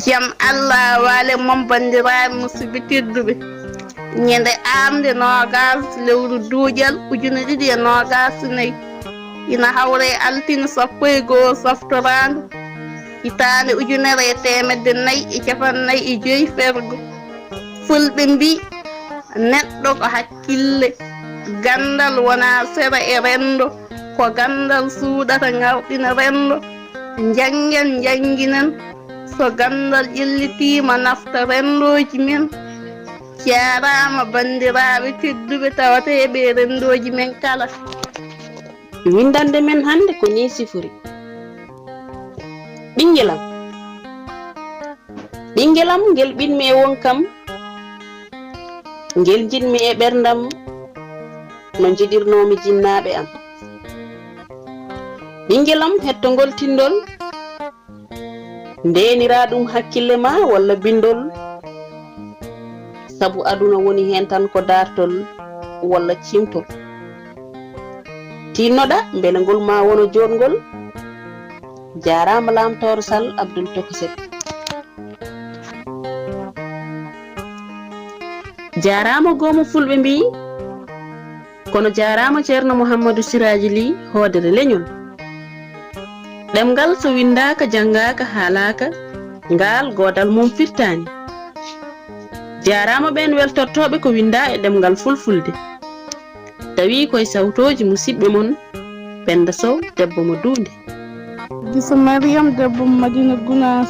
Jam Allah wale mom bandiraɓe musidɓe tedduɓe ñande amde nogas lewru duuƴal 2024 ina hawre altine 11 saftorandu hitande 1445 fergo fulɓe mbi neɗɗo ko hakkille gandal wona sera e rendo ko gandal suuɗata ngarɗina rendo jangen janginen so gandal ƴellitima nafta rendoji men jarama bandiraɓe tedduɓe tawateɓe rendoji men kala windande men hande ko ni sifori ɓinguelam ngel ɓinmi e wonkam ngel jinmi e ɓerdam no jiɗirnomi jinnaɓe am ɓinguelam hettogol tindol ndenira ɗum hakkille ma walla bindol sabu aduna woni hen tan ko dartol walla cimtol tinnoɗa beele ngol ma wono jotgol jarama lamtoro Sall Abdoul Tokiset jarama gomo fulɓe mbi kono jarama ceerno Mouhamadou Siraji Ly hoodere leñol ɗemgal so windaka janggaka haalaka ngal godal mum firtani jarama ɓen weltortoɓe ko winda e ɗemgal fulfulde tawi koye sawtoji musidɓe mon Penda Sow debbo mo Dunde Disa Mariam debbo Madina Gounass